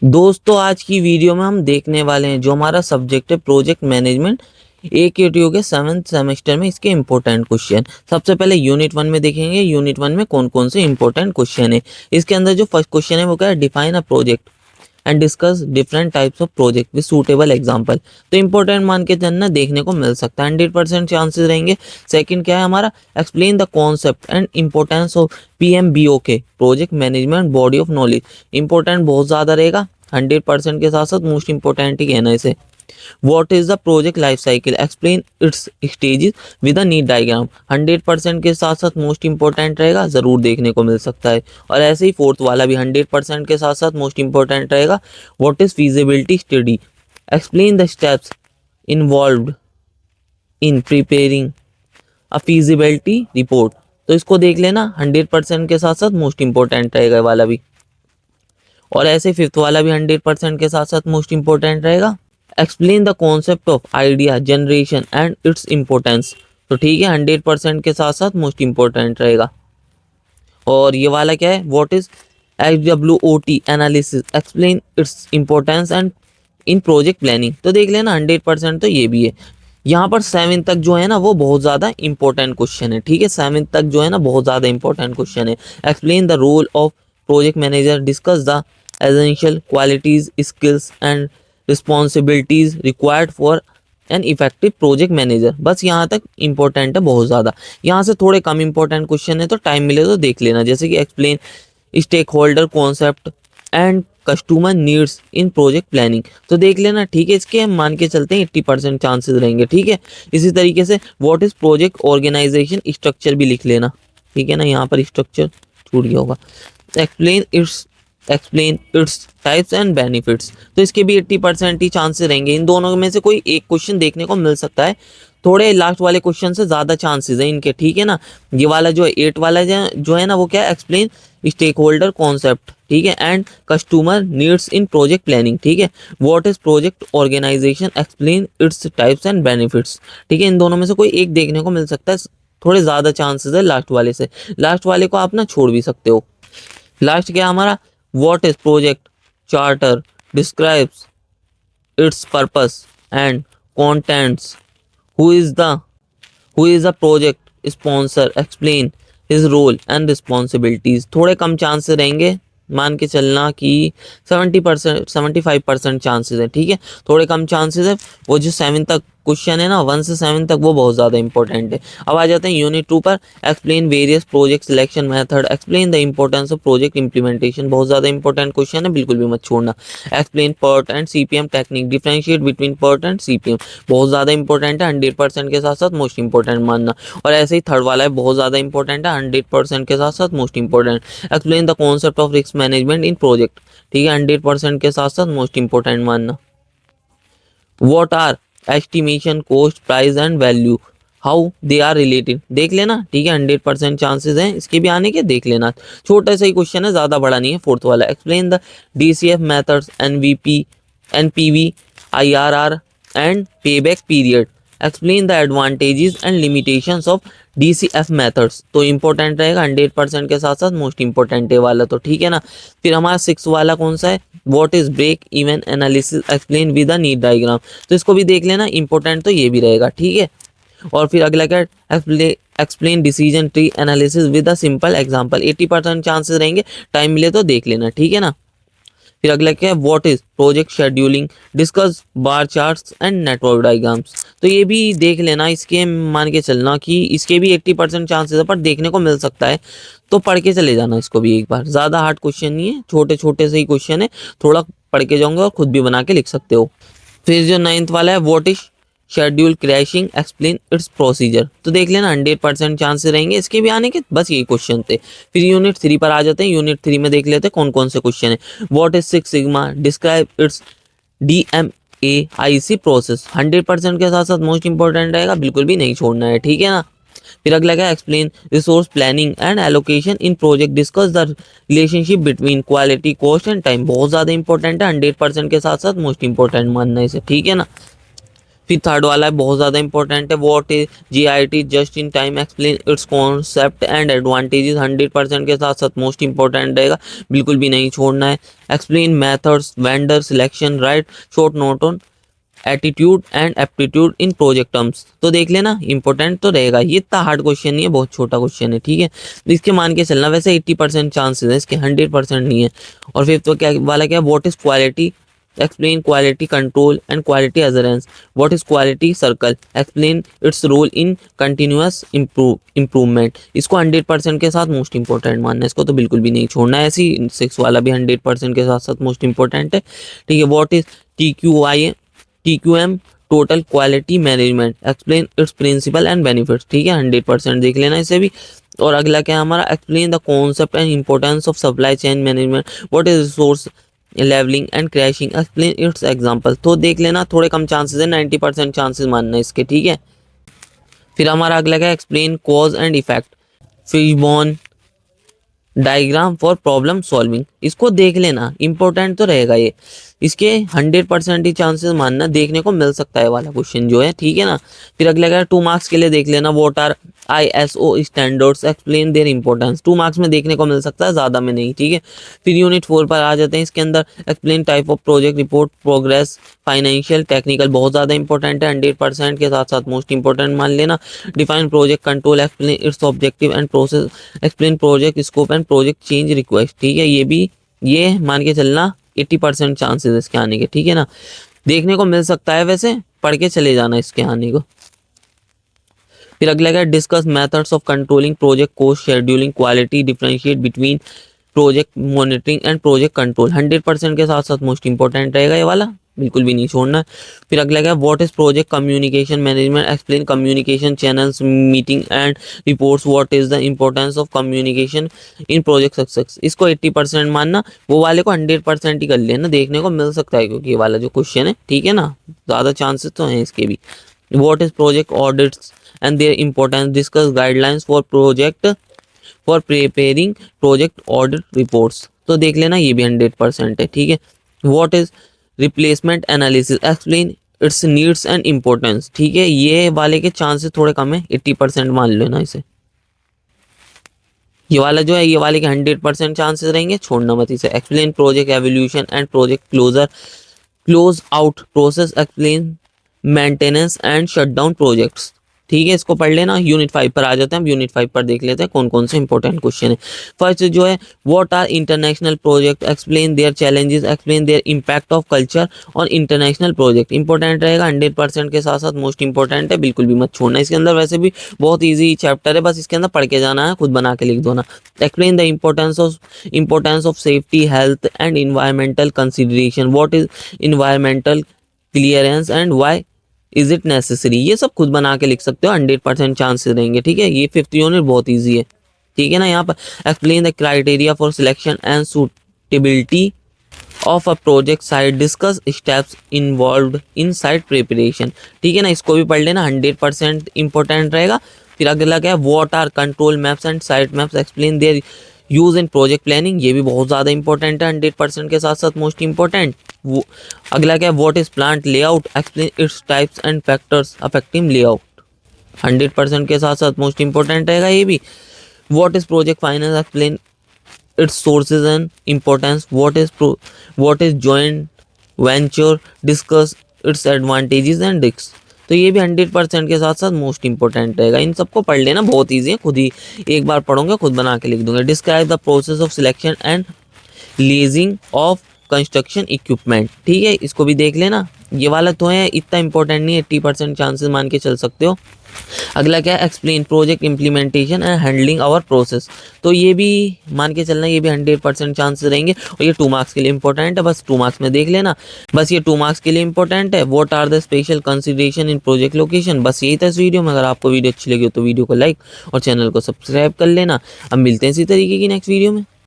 दोस्तों आज की वीडियो में हम देखने वाले हैं जो हमारा सब्जेक्ट है प्रोजेक्ट मैनेजमेंट AQTO के 7th सेमेस्टर में इसके इम्पोर्टेंट क्वेश्चन। सबसे पहले यूनिट 1 में देखेंगे यूनिट 1 में कौन कौन से इम्पोर्टेंट क्वेश्चन है। इसके अंदर जो फर्स्ट क्वेश्चन है वो क्या है, define a project and discuss different types of project with suitable example. तो इंपॉर्टेंट मान के चलना देखने को मिल सकता है, 100% चांसेस रहेंगे। सेकंड क्या है हमारा, explain the concept and importance of PMBOK project management body of knowledge. Important बहुत ज़्यादा रहेगा, 100% के साथ साथ मोस्ट इंपॉर्टेंट ही कहना इसे। What is the project life cycle? Explain its stages with a neat diagram। 100% के साथ साथ मोस्ट इंपॉर्टेंट रहेगा, ज़रूर देखने को मिल सकता है। और ऐसे ही फोर्थ वाला भी 100% के साथ साथ मोस्ट इंपॉर्टेंट रहेगा। What is feasibility study? Explain the steps involved in preparing a feasibility report। तो इसको देख लेना, 100% के साथ साथ मोस्ट इंपॉर्टेंट रहेगा ये वाला भी। और ऐसे फिफ्थ वाला भी 100% के साथ साथ मोस्ट इंपॉर्टेंट रहेगा। Explain the concept of idea generation and its importance. तो ठीक है, 100% के साथ साथ मोस्ट इंपॉर्टेंट रहेगा। और ये वाला क्या है, what is HWOT analysis, explain its importance and in project planning. तो देख लेना 100% तो ये भी है। यहाँ पर 7 तक जो है ना वो बहुत ज़्यादा इंपॉर्टेंट क्वेश्चन है। ठीक है, 7 तक जो है ना बहुत ज़्यादा इंपॉर्टेंट क्वेश्चन है। Explain the role of project manager, discuss the essential qualities skills and responsibilities required for an effective project manager. बस यहाँ तक इंपॉर्टेंट है बहुत ज़्यादा। यहाँ से थोड़े कम इंपॉर्टेंट क्वेश्चन है, तो टाइम मिले तो देख लेना, जैसे कि explain stakeholder concept and customer needs in project planning. तो देख लेना, ठीक है, इसके हम मान के चलते हैं 80% चांसेस रहेंगे। ठीक है, इसी तरीके से what is project organisation structure भी लिख लेना। ठीक है ना, यहाँ पर स्ट्रक्चर छूट गया होगा। Explain its types and benefits. तो इसके भी 80% ही चांसेस रहेंगे। इन दोनों में से कोई एक क्वेश्चन देखने को मिल सकता है, थोड़े लास्ट वाले क्वेश्चन से ज़्यादा चांसेस हैं इनके। ठीक है ना, ये वाला जो है 8 वाला जो है ना वो क्या है, एक्सप्लेन स्टेक होल्डर कॉन्सेप्ट, ठीक है, and customer needs in project planning. ठीक है, what is project organisation, explain its types and benefits. ठीक है, इन दोनों में से कोई एक देखने को मिल सकता है, थोड़े ज़्यादा चांसेस है लास्ट वाले से। लास्ट वाले को आप ना छोड़ भी सकते हो। लास्ट क्या हमारा, what is project charter, describes it's purpose and contents, who is the project sponsor, explain his role and responsibilities। थोड़े कम चांसेस रहेंगे, मान के चलना कि 70% 75% चांसेस है। ठीक है, थोड़े कम चांसेस है। वो जो 7 तक क्वेश्चन है ना, 1 से 7 तक, वो बहुत ज़्यादा इंपॉर्टेंट है। अब आ जाते हैं यूनिट 2 पर। Explain various project selection method, explain the importance of project implementation. बहुत ज़्यादा इंपॉर्टेंट क्वेश्चन है, बिल्कुल भी मत छोड़ना। Explain PERT and CPM technique, differentiate between PERT and CPM। बहुत ज़्यादा इंपॉर्टेंट है, 100% के साथ साथ मोस्ट इंपॉर्टेंट मानना। और ऐसे ही थर्ड वाला है, बहुत ज़्यादा इंपॉर्टेंट है, 100% के साथ साथ most important. Explain the concept of risk management in project. ठीक है, 100% के साथ साथ मोस्ट इंपॉर्टेंट मानना। What are estimation, cost, price and value, how they are related. देख लेना, ठीक है, 100% चांसेस हैं इसके भी आने के, देख लेना। छोटा सा ही क्वेश्चन है, ज़्यादा बड़ा नहीं है। फोर्थ वाला, explain the DCF methods, NVP, NPV, IRR and payback period. Explain the advantages and limitations of DCF methods. तो इंपॉर्टेंट रहेगा, 100% के साथ साथ मोस्ट इंपॉर्टेंट है वाला। तो ठीक है ना। फिर हमारा 6 वाला कौन सा है, what is break even analysis, explain with a neat diagram. तो इसको भी देख लेना, इंपॉर्टेंट तो ये भी रहेगा। ठीक है, और फिर अगला क्या, explain decision tree analysis with a simple example. 80% chances रहेंगे, टाइम मिले तो देख लेना। ठीक है ना। फिर अगला क्या है, what is project scheduling, discuss bar charts and network diagrams. तो ये भी देख लेना, इसके मान के चलना कि इसके भी 80% चांसेस है, पर देखने को मिल सकता है, तो पढ़ के चले जाना इसको भी एक बार। ज़्यादा हार्ड क्वेश्चन नहीं है, छोटे छोटे से ही क्वेश्चन है, थोड़ा पढ़ के जाओगे और खुद भी बना के लिख सकते हो। फिर जो 9th वाला है, what is schedule crashing, explain it's procedure. तो देख लेना, 100% चांसेस रहेंगे इसके भी आने के, बस यही क्वेश्चन थे। फिर यूनिट 3 पर आ जाते हैं। यूनिट 3 में देख लेते हैं कौन कौन से क्वेश्चन है। What is 6 sigma, describe it's DMAIC process. 100% के साथ साथ मोस्ट इंपॉर्टेंट रहेगा, बिल्कुल भी नहीं छोड़ना है। ठीक है ना। फिर अगला क्या, explain resource planning and allocation in project, discuss the relationship between quality, cost and time. बहुत ज़्यादा इंपॉर्टेंट है, 100% के साथ साथ मोस्ट इंपॉर्टेंट मानना है इसे। ठीक है ना। फिर थर्ड वाला है बहुत ज़्यादा इंपॉर्टेंट है, what is GIT, just in time, explain it's concept and advantages. 100% के साथ साथ मोस्ट इंपॉर्टेंट रहेगा, बिल्कुल भी नहीं छोड़ना है। Explain methods, vendor selection, right short note on attitude and aptitude in project terms. तो देख लेना, इंपॉर्टेंट तो रहेगा, ये इतना हार्ड क्वेश्चन नहीं है, बहुत छोटा क्वेश्चन है, ठीक है। इसके मान के चलना, वैसे 80% चांसेस है इसके, 100% नहीं है। और फिफ्थ तो क्या वाला, क्या what is quality, explain quality control and quality assurance. What is quality circle, explain its role in continuous improvement. इसको 100% के साथ मोस्ट इंपॉर्टेंट मानना है, इसको तो बिल्कुल भी नहीं छोड़ना है। ऐसी 6 वाला भी 100% के साथ साथ मोस्ट इंपॉर्टेंट है, ठीक है। What is TQM, total quality management, explain its principle and benefits, ठीक है। 100% देख लेना इसे भी। और अगला क्या है हमारा, explain the concept and importance of supply chain management. What is resource levelling and crashing, explain its example. तो देख लेना, थोड़े कम चांसेस है, 90% चांसेस मानना है इसके, ठीक है। फिर हमारा अगला क्या है, explain cause and effect, fishbone diagram for problem solving. इसको देख लेना, इंपॉर्टेंट तो रहेगा ये, इसके 100% ही चांसेस मानना, देखने को मिल सकता है वाला क्वेश्चन जो है, ठीक है ना। फिर अगला क्या है, 2 मार्क्स के लिए देख लेना, what are ISO standards, explain their importance. 2 marks में देखने को मिल सकता है, ज़्यादा में नहीं, ठीक है। फिर यूनिट 4 पर आ जाते हैं, इसके अंदर explain type of project, report, progress, financial, technical, बहुत ज़्यादा इंपॉर्टेंट है, 100% के साथ साथ मोस्ट इंपॉर्टेंट मान लेना। Define project control, explain it's objective and process, explain project scope and project change request, ठीक है। ये भी, ये मान के चलना 80% चांसेस इसके आने के, ठीक है ना। देखने को मिल सकता है, वैसे पढ़ के चले जाना इसके आने को। फिर अगला क्या, discuss methods of controlling project cost, scheduling, quality, differentiate between project monitoring and project control. 100% के साथ साथ मोस्ट इंपॉर्टेंट रहेगा ये वाला, बिल्कुल भी नहीं छोड़ना है। फिर अगला क्या, what is project communication management, explain communication channels, meeting and reports. What is the importance of communication in project success. इसको 80% मानना, वो वाले को 100% ही कर लेना, देखने को मिल सकता है क्योंकि ये वाला जो क्वेश्चन है, ठीक है ना, ज़्यादा चांसेस तो हैं इसके भी। What is project audits and their importance, discuss guidelines for project for preparing project audit reports. तो देख लेना, ये भी 100% है, ठीक है। What is replacement analysis, explain it's needs and importance, ठीक है। ये वाले के चांसेस थोड़े कम है, 80% मान लेना इसे। ये वाला जो है, ये वाले के 100% चांसेस रहेंगे, छोड़ना मत इसे। Explain project evolution and project closure, close out process, explain maintenance and shutdown projects, ठीक है। इसको पढ़ लेना। यूनिट 5 पर आ जाते हैं, हम यूनिट 5 पर देख लेते हैं कौन कौन से इंपॉर्टेंट क्वेश्चन है। फर्स्ट जो है, what are international project, explain their challenges, explain their impact of culture on international project. Important रहेगा, 100% के साथ साथ मोस्ट इंपॉर्टेंट है, बिल्कुल भी मत छोड़ना। इसके अंदर वैसे भी बहुत ईजी चैप्टर है, बस इसके अंदर पढ़ के जाना है, खुद बना के लिख दो ना। Explain the importance of safety, health and environmental consideration. What is environmental clearance and why is it necessary. ये सब खुद बना के लिख सकते हो, 100% चांसेस रहेंगे, ठीक है। ये 5th यूनिट बहुत इजी है, ठीक है ना। यहाँ पर explain the criteria for selection and suitability of a project site, discuss steps involved in site preparation, ठीक है ना। इसको भी पढ़ लेना, 100% इंपॉर्टेंट रहेगा। फिर अगला क्या है, what are control maps and site maps, explain their use in project planning. ये भी बहुत ज़्यादा इंपॉर्टेंट है, 100% के साथ साथ मोस्ट इंपॉर्टेंट। वो अगला क्या है, what is plant layout, explain its types and factors affecting layout. 100% के साथ साथ मोस्ट इंपॉर्टेंट रहेगा ये भी। What is project finance, explain it's sources and importance. What is joint venture, discuss its advantages and risk. तो ये भी 100% के साथ साथ मोस्ट इंपॉर्टेंट रहेगा। इन सबको पढ़ लेना, बहुत ईजी है, खुद ही एक बार पढ़ोगे खुद बना के लिख दूंगा। Describe the process of selection and leasing of construction equipment, ठीक है। इसको भी देख लेना, ये वाला तो है, इतना इंपॉर्टेंट नहीं है, 80% चांसेस मान के चल सकते हो। अगला क्या है, explain project implementation and handling our process. तो ये भी मान के चलना, ये भी 100% चांसेस रहेंगे, और ये 2 मार्क्स के लिए इंपॉर्टेंट है, बस 2 मार्क्स में देख लेना, बस ये 2 मार्क्स के लिए इंपॉर्टेंट है। What are the special consideration in project location. बस यही था इस वीडियो में। अगर आपको वीडियो अच्छी लगी हो तो वीडियो को लाइक और चैनल को सब्सक्राइब कर लेना। अब मिलते हैं इसी तरीके की नेक्स्ट वीडियो में।